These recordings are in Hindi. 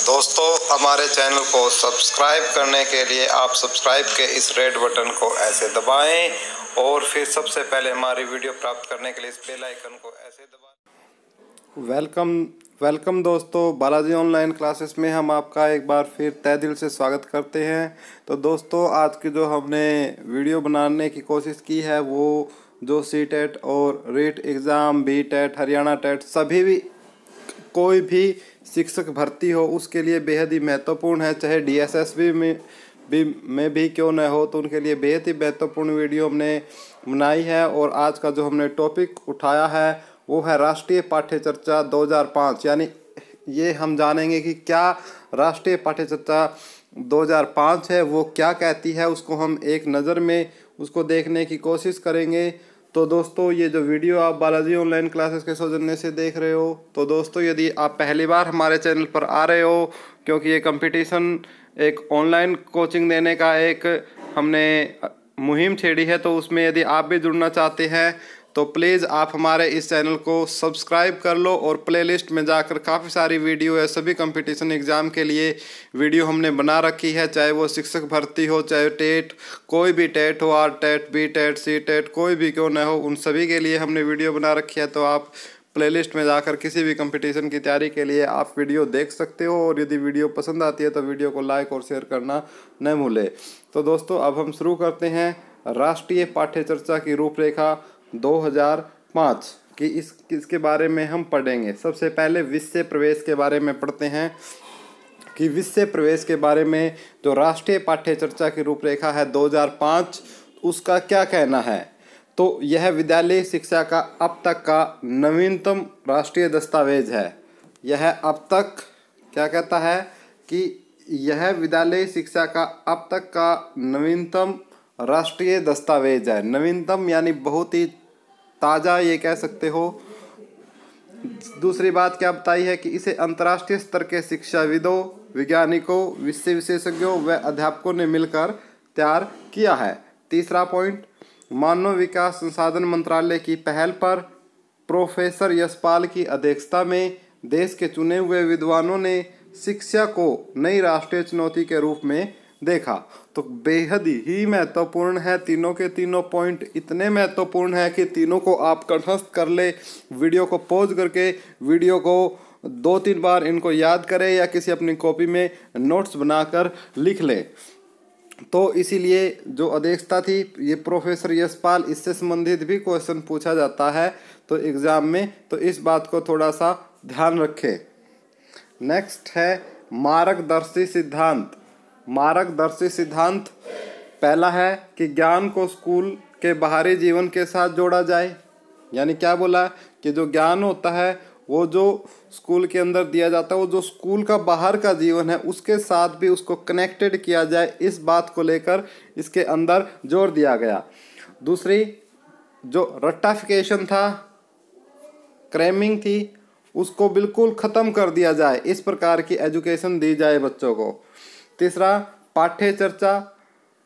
दोस्तों, हमारे चैनल को सब्सक्राइब करने के लिए आप सब्सक्राइब के इस रेड बटन को ऐसे दबाएं और फिर सबसे पहले हमारी वीडियो प्राप्त करने के लिए इस बेल आइकन को ऐसे दबाएं। वेलकम दोस्तों, बालाजी ऑनलाइन क्लासेस में हम आपका एक बार फिर तहे दिल से स्वागत करते हैं। तो दोस्तों, आज की जो हमने वीडियो बनाने की कोशिश की है वो जो सीटेट और रीट एग्ज़ाम, बीटेट, हरियाणा टेट सभी भी कोई भी शिक्षक भर्ती हो उसके लिए बेहद ही महत्वपूर्ण है। चाहे डीएसएसबी में भी क्यों न हो, तो उनके लिए बेहद ही महत्वपूर्ण वीडियो हमने बनाई है। और आज का जो हमने टॉपिक उठाया है वो है राष्ट्रीय पाठ्य चर्चा 2005। यानी ये हम जानेंगे कि क्या राष्ट्रीय पाठ्य चर्चा 2005 है वो क्या कहती है, उसको हम एक नज़र में उसको देखने की कोशिश करेंगे। तो दोस्तों, ये जो वीडियो आप बालाजी ऑनलाइन क्लासेस के सौजन्य से देख रहे हो, तो दोस्तों यदि आप पहली बार हमारे चैनल पर आ रहे हो, क्योंकि ये कंपटीशन एक ऑनलाइन कोचिंग देने का एक हमने मुहिम छेड़ी है, तो उसमें यदि आप भी जुड़ना चाहते हैं तो प्लीज़ आप हमारे इस चैनल को सब्सक्राइब कर लो और प्लेलिस्ट में जाकर काफ़ी सारी वीडियो है, सभी कंपटीशन एग्ज़ाम के लिए वीडियो हमने बना रखी है। चाहे वो शिक्षक भर्ती हो, चाहे टेट, कोई भी टेट हो, R TET, B TET, C TET, कोई भी क्यों ना हो, उन सभी के लिए हमने वीडियो बना रखी है। तो आप प्लेलिस्ट में जाकर किसी भी कंपटीशन की तैयारी के लिए आप वीडियो देख सकते हो। और यदि वीडियो पसंद आती है तो वीडियो को लाइक और शेयर करना न भूलें। तो दोस्तों, अब हम शुरू करते हैं राष्ट्रीय पाठ्य चर्चा की रूपरेखा 2005 की इसके बारे में हम पढ़ेंगे। सबसे पहले विषय प्रवेश के बारे में पढ़ते हैं कि विषय प्रवेश के बारे में जो राष्ट्रीय पाठ्य चर्चा की रूपरेखा है 2005 उसका क्या कहना है। तो यह विद्यालय शिक्षा का अब तक का नवीनतम राष्ट्रीय दस्तावेज है। यह अब तक क्या कहता है कि यह विद्यालय शिक्षा का अब तक का नवीनतम राष्ट्रीय दस्तावेज है। नवीनतम यानी बहुत ही ताज़ा ये कह सकते हो। दूसरी बात क्या बताई है कि इसे अंतर्राष्ट्रीय स्तर के शिक्षाविदों, वैज्ञानिकों, विषय विशेषज्ञों व अध्यापकों ने मिलकर तैयार किया है। तीसरा पॉइंट, मानव विकास संसाधन मंत्रालय की पहल पर प्रोफेसर यशपाल की अध्यक्षता में देश के चुने हुए विद्वानों ने शिक्षा को नई राष्ट्रीय चुनौती के रूप में देखा। तो बेहद ही महत्वपूर्ण है। तीनों के तीनों पॉइंट इतने महत्वपूर्ण है कि तीनों को आप कंठस्थ कर ले। वीडियो को पॉज करके वीडियो को 2-3 बार इनको याद करें या किसी अपनी कॉपी में नोट्स बनाकर लिख लें। तो इसीलिए जो अध्यक्षता थी ये प्रोफेसर यशपाल, इससे संबंधित भी क्वेश्चन पूछा जाता है तो एग्ज़ाम में, तो इस बात को थोड़ा सा ध्यान रखें। नेक्स्ट है मार्गदर्शी सिद्धांत। मार्गदर्शी सिद्धांत पहला है कि ज्ञान को स्कूल के बाहरी जीवन के साथ जोड़ा जाए। यानी क्या बोला कि जो ज्ञान होता है वो जो स्कूल के अंदर दिया जाता है, वो जो स्कूल का बाहर का जीवन है उसके साथ भी उसको कनेक्टेड किया जाए, इस बात को लेकर इसके अंदर जोर दिया गया। दूसरी, जो रट्टाफिकेशन था, क्रैमिंग थी, उसको बिल्कुल ख़त्म कर दिया जाए, इस प्रकार की एजुकेशन दी जाए बच्चों को। तीसरा, पाठ्य चर्चा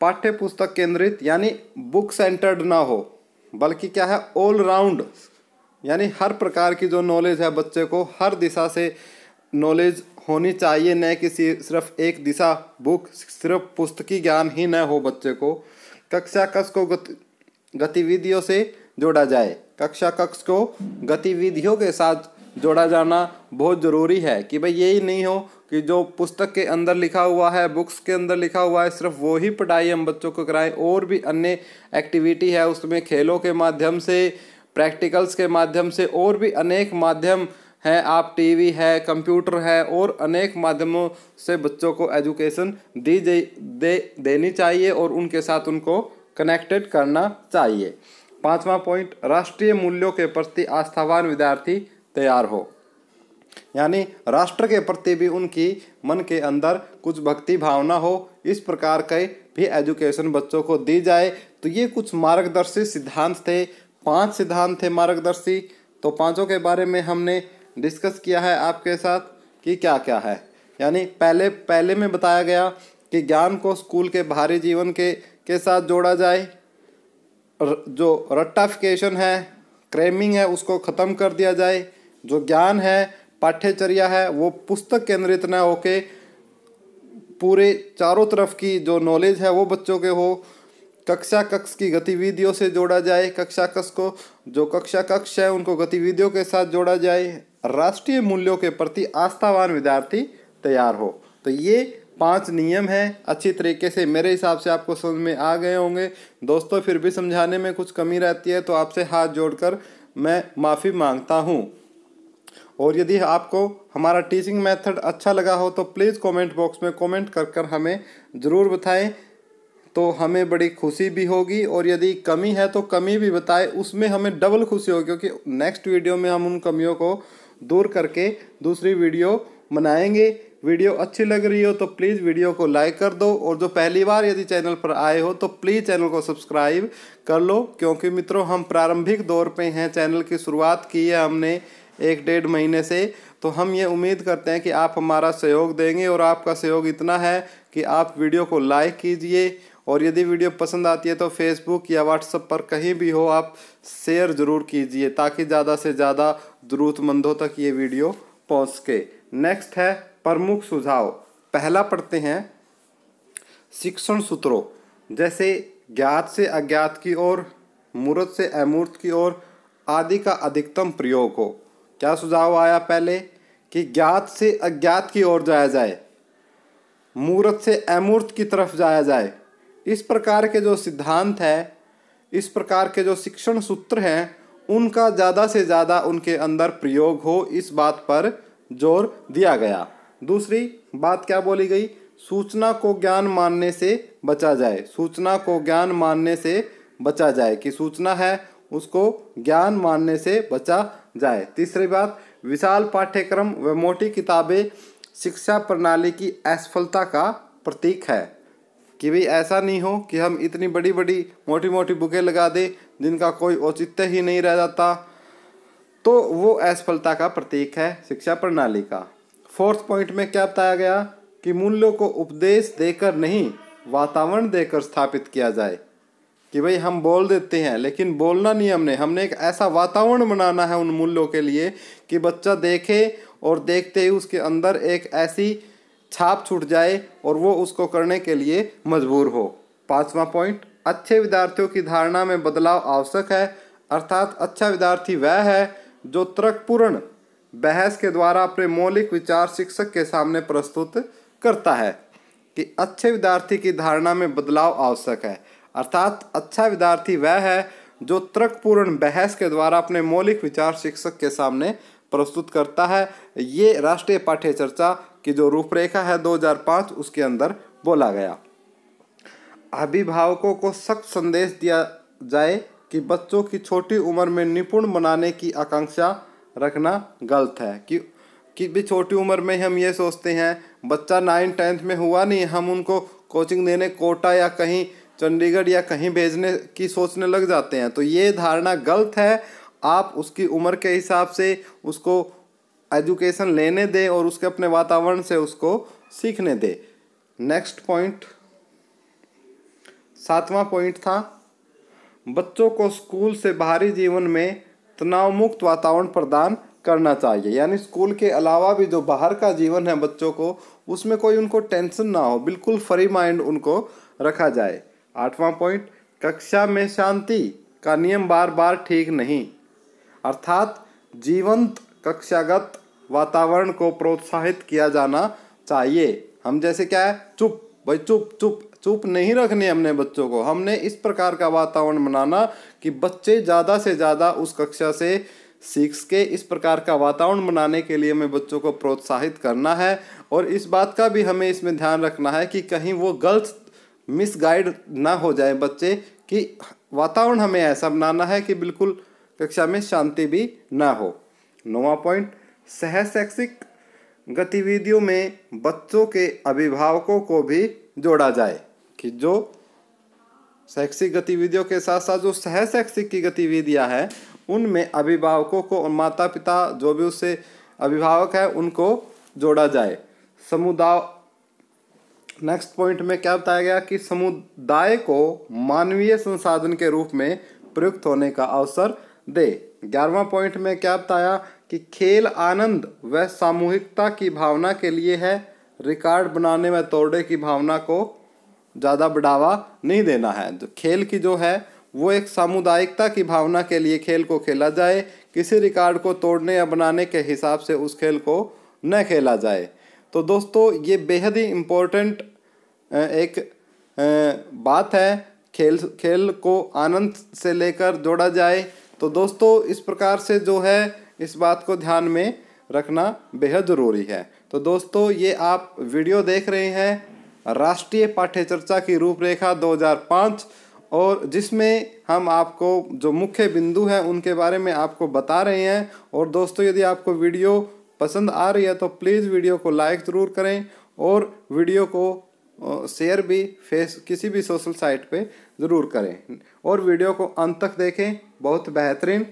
पाठ्य पुस्तक केंद्रित यानी बुक सेंटर्ड ना हो, बल्कि क्या है, ऑल राउंड, यानी हर प्रकार की जो नॉलेज है बच्चे को हर दिशा से नॉलेज होनी चाहिए, न कि सिर्फ एक दिशा बुक, सिर्फ पुस्तकी ज्ञान ही न हो बच्चे को। कक्षा कक्ष को गतिविधियों से जोड़ा जाए। कक्षा कक्ष को गतिविधियों के साथ जोड़ा जाना बहुत ज़रूरी है कि भाई यही नहीं हो कि जो पुस्तक के अंदर लिखा हुआ है, बुक्स के अंदर लिखा हुआ है, सिर्फ वो ही पढ़ाई हम बच्चों को कराएं। और भी अन्य एक्टिविटी है उसमें, खेलों के माध्यम से, प्रैक्टिकल्स के माध्यम से, और भी अनेक माध्यम हैं। आप टीवी है, कंप्यूटर है, और अनेक माध्यमों से बच्चों को एजुकेशन देनी चाहिए और उनके साथ उनको कनेक्टेड करना चाहिए। पांचवा पॉइंट, राष्ट्रीय मूल्यों के प्रति आस्थावान विद्यार्थी तैयार हो। यानी राष्ट्र के प्रति भी उनकी मन के अंदर कुछ भक्ति भावना हो, इस प्रकार के भी एजुकेशन बच्चों को दी जाए। तो ये कुछ मार्गदर्शी सिद्धांत थे, 5 सिद्धांत थे मार्गदर्शी। तो पांचों के बारे में हमने डिस्कस किया है आपके साथ कि क्या क्या है। यानी पहले में बताया गया कि ज्ञान को स्कूल के बाहरी जीवन के साथ जोड़ा जाए। जो रट्टाफिकेशन है, क्रैमिंग है, उसको ख़त्म कर दिया जाए। जो ज्ञान है पाठ्यचर्या है वो पुस्तक केंद्रित न होके पूरे चारों तरफ की जो नॉलेज है वो बच्चों के हो। कक्षा कक्ष की गतिविधियों से जोड़ा जाए, कक्षा कक्ष को जो कक्षा कक्ष है उनको गतिविधियों के साथ जोड़ा जाए। राष्ट्रीय मूल्यों के प्रति आस्थावान विद्यार्थी तैयार हो। तो ये 5 नियम हैं। अच्छी तरीके से मेरे हिसाब से आपको समझ में आ गए होंगे। दोस्तों फिर भी समझाने में कुछ कमी रहती है तो आपसे हाथ जोड़कर मैं माफ़ी मांगता हूँ। और यदि आपको हमारा टीचिंग मेथड अच्छा लगा हो तो प्लीज़ कमेंट बॉक्स में कमेंट कर हमें ज़रूर बताएं, तो हमें बड़ी खुशी भी होगी। और यदि कमी है तो कमी भी बताएं, उसमें हमें डबल खुशी होगी, क्योंकि नेक्स्ट वीडियो में हम उन कमियों को दूर करके दूसरी वीडियो बनाएंगे। वीडियो अच्छी लग रही हो तो प्लीज़ वीडियो को लाइक कर दो, और जो पहली बार यदि चैनल पर आए हो तो प्लीज़ चैनल को सब्सक्राइब कर लो, क्योंकि मित्रों हम प्रारंभिक दौर पे हैं। चैनल की शुरुआत की है हमने 1-1.5 महीने से, तो हम ये उम्मीद करते हैं कि आप हमारा सहयोग देंगे। और आपका सहयोग इतना है कि आप वीडियो को लाइक कीजिए, और यदि वीडियो पसंद आती है तो फेसबुक या व्हाट्सएप पर कहीं भी हो आप शेयर ज़रूर कीजिए, ताकि ज़्यादा से ज़्यादा ज़रूरतमंदों तक ये वीडियो पहुँच सके। नेक्स्ट है प्रमुख सुझाव। पहला पढ़ते हैं, शिक्षण सूत्रों जैसे ज्ञात से अज्ञात की ओर, मूर्त से अमूर्त की ओर आदि का अधिकतम प्रयोग हो। क्या सुझाव आया पहले कि ज्ञात से अज्ञात की ओर जाया जाए, मूर्त से अमूर्त की तरफ जाया जाए। इस प्रकार के जो सिद्धांत है, इस प्रकार के जो शिक्षण सूत्र हैं, उनका ज़्यादा से ज़्यादा उनके अंदर प्रयोग हो, इस बात पर जोर दिया गया। दूसरी बात क्या बोली गई, सूचना को ज्ञान मानने से बचा जाए। सूचना को ज्ञान मानने से बचा जाए, कि सूचना है उसको ज्ञान मानने से बचा जाए। तीसरी बात, विशाल पाठ्यक्रम व मोटी किताबें शिक्षा प्रणाली की असफलता का प्रतीक है। कि भाई ऐसा नहीं हो कि हम इतनी बड़ी बड़ी मोटी मोटी बुकें लगा दें जिनका कोई औचित्य ही नहीं रह जाता, तो वो असफलता का प्रतीक है शिक्षा प्रणाली का। 4th पॉइंट में क्या बताया गया कि मूल्यों को उपदेश देकर नहीं, वातावरण देकर स्थापित किया जाए। कि भाई हम बोल देते हैं लेकिन बोलना नहीं, हमने एक ऐसा वातावरण बनाना है उन मूल्यों के लिए कि बच्चा देखे और देखते ही उसके अंदर एक ऐसी छाप छूट जाए और वो उसको करने के लिए मजबूर हो। 5वां पॉइंट, अच्छे विद्यार्थियों की धारणा में बदलाव आवश्यक है। अर्थात अच्छा विद्यार्थी वह है जो तर्कपूर्ण बहस के द्वारा अपने मौलिक विचार शिक्षक के सामने प्रस्तुत करता है। कि अच्छे विद्यार्थी की धारणा में बदलाव आवश्यक है, अर्थात अच्छा विद्यार्थी वह है जो तर्कपूर्ण बहस के द्वारा अपने मौलिक विचार शिक्षक के सामने प्रस्तुत करता है। ये राष्ट्रीय पाठ्य चर्चा की जो रूपरेखा है 2005 उसके अंदर बोला गया। अभिभावकों को सख्त संदेश दिया जाए कि बच्चों की छोटी उम्र में निपुण बनाने की आकांक्षा रखना गलत है। कि भी छोटी उम्र में हम ये सोचते हैं बच्चा 9-10th में हुआ नहीं, हम उनको कोचिंग देने कोटा या कहीं चंडीगढ़ या कहीं भेजने की सोचने लग जाते हैं, तो ये धारणा गलत है। आप उसकी उम्र के हिसाब से उसको एजुकेशन लेने दें और उसके अपने वातावरण से उसको सीखने दें। नेक्स्ट पॉइंट, 7वां पॉइंट था, बच्चों को स्कूल से बाहरी जीवन में तनाव मुक्त वातावरण प्रदान करना चाहिए। यानी स्कूल के अलावा भी जो बाहर का जीवन है बच्चों को, उसमें कोई उनको टेंशन ना हो, बिल्कुल फ्री माइंड उनको रखा जाए। 8वां पॉइंट, कक्षा में शांति का नियम बार बार ठीक नहीं, अर्थात जीवंत कक्षागत वातावरण को प्रोत्साहित किया जाना चाहिए। हम जैसे क्या है, चुप भाई चुप चुप चुप नहीं रखने हमने बच्चों को, हमने इस प्रकार का वातावरण बनाना कि बच्चे ज़्यादा से ज़्यादा उस कक्षा से सीख के, इस प्रकार का वातावरण बनाने के लिए हमें बच्चों को प्रोत्साहित करना है। और इस बात का भी हमें इसमें ध्यान रखना है कि कहीं वो गलत मिसगाइड ना हो जाए बच्चे, कि वातावरण हमें ऐसा बनाना है कि बिल्कुल कक्षा में शांति भी ना हो। 9वां पॉइंट, सह शैक्षिक गतिविधियों में बच्चों के अभिभावकों को भी जोड़ा जाए। कि जो शैक्षिक गतिविधियों के साथ साथ जो सह शैक्षिक की गतिविधियां हैं उनमें अभिभावकों को और माता पिता जो भी उससे अभिभावक है उनको जोड़ा जाए। समुदाय, नेक्स्ट पॉइंट में क्या बताया गया कि समुदाय को मानवीय संसाधन के रूप में प्रयुक्त होने का अवसर दे। 11वां पॉइंट में क्या बताया कि खेल आनंद व सामूहिकता की भावना के लिए है। रिकॉर्ड बनाने व तोड़ने की भावना को ज़्यादा बढ़ावा नहीं देना है। जो खेल की जो है वो एक सामुदायिकता की भावना के लिए खेल को खेला जाए। किसी रिकॉर्ड को तोड़ने या बनाने के हिसाब से उस खेल को न खेला जाए। तो दोस्तों ये बेहद ही इम्पोर्टेंट एक बात है। खेल को आनंद से लेकर जोड़ा जाए। तो दोस्तों इस प्रकार से जो है इस बात को ध्यान में रखना बेहद ज़रूरी है। तो दोस्तों ये आप वीडियो देख रहे हैं राष्ट्रीय पाठ्य चर्चा की रूपरेखा 2005, और जिसमें हम आपको जो मुख्य बिंदु हैं उनके बारे में आपको बता रहे हैं। और दोस्तों यदि आपको वीडियो पसंद आ रही है तो प्लीज़ वीडियो को लाइक ज़रूर करें और वीडियो को शेयर भी किसी भी सोशल साइट पे ज़रूर करें, और वीडियो को अंत तक देखें। बहुत बेहतरीन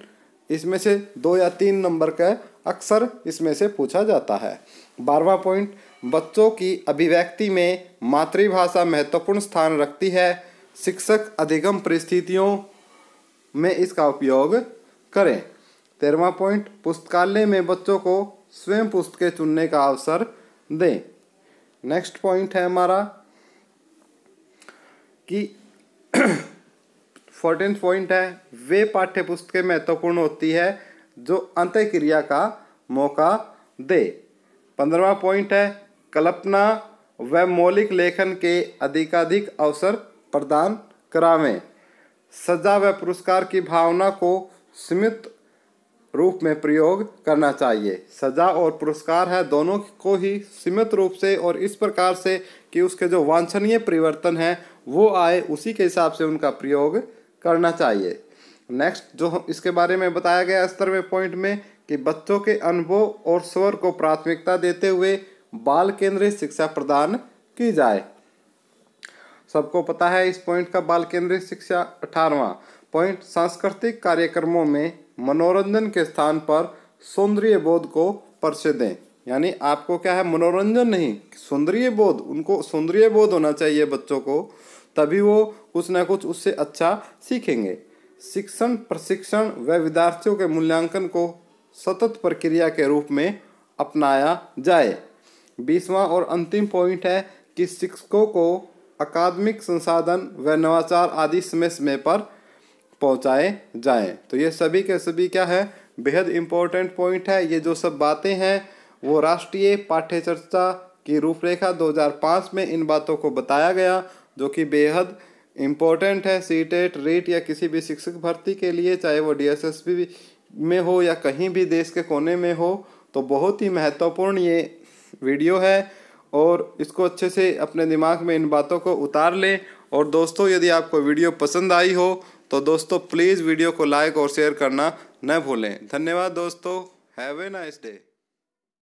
इसमें से 2 या 3 नंबर का अक्सर इसमें से पूछा जाता है। 12वां पॉइंट, बच्चों की अभिव्यक्ति में मातृभाषा महत्वपूर्ण स्थान रखती है। शिक्षक अधिगम परिस्थितियों में इसका उपयोग करें। 13वां पॉइंट, पुस्तकालय में बच्चों को स्वयं पुस्तकें चुनने का अवसर दें। नेक्स्ट पॉइंट है हमारा कि 14th पॉइंट है, वे पाठ्य पुस्तकें महत्वपूर्ण होती है जो अंतःक्रिया का मौका दे। 15वां पॉइंट है, कल्पना व मौलिक लेखन के अधिकाधिक अवसर प्रदान करावें। सजा व पुरस्कार की भावना को सीमित रूप में प्रयोग करना चाहिए। सजा और पुरस्कार है दोनों को ही सीमित रूप से और इस प्रकार से कि उसके जो वांछनीय परिवर्तन है वो आए, उसी के हिसाब से उनका प्रयोग करना चाहिए। नेक्स्ट जो इसके बारे में बताया गया 17वें पॉइंट में कि बच्चों के अनुभव और स्वर को प्राथमिकता देते हुए बाल केंद्रित शिक्षा प्रदान की जाए। सबको पता है इस पॉइंट का, बाल केंद्रित शिक्षा। 18वां पॉइंट, सांस्कृतिक कार्यक्रमों में मनोरंजन के स्थान पर सौंदर्य बोध को परिचय दें। यानी आपको क्या है, मनोरंजन नहीं, सौंदर्य बोध, उनको सौंदर्य बोध होना चाहिए बच्चों को, तभी वो कुछ ना कुछ उससे अच्छा सीखेंगे। शिक्षण प्रशिक्षण व विद्यार्थियों के मूल्यांकन को सतत प्रक्रिया के रूप में अपनाया जाए। 20वां और अंतिम पॉइंट है कि शिक्षकों को अकादमिक संसाधन व नवाचार आदि समय समय पर पहुंचाए जाएं। तो ये सभी के सभी क्या है, बेहद इम्पोर्टेंट पॉइंट है। ये जो सब बातें हैं वो राष्ट्रीय पाठ्य चर्चा की रूपरेखा 2005 में इन बातों को बताया गया, जो कि बेहद इम्पोर्टेंट है सीटेट, रीट या किसी भी शिक्षक भर्ती के लिए, चाहे वो DSSB में हो या कहीं भी देश के कोने में हो। तो बहुत ही महत्वपूर्ण ये वीडियो है और इसको अच्छे से अपने दिमाग में इन बातों को उतार लें। और दोस्तों यदि आपको वीडियो पसंद आई हो तो दोस्तों प्लीज़ वीडियो को लाइक और शेयर करना न भूलें। धन्यवाद दोस्तों, हैव ए नाइस डे।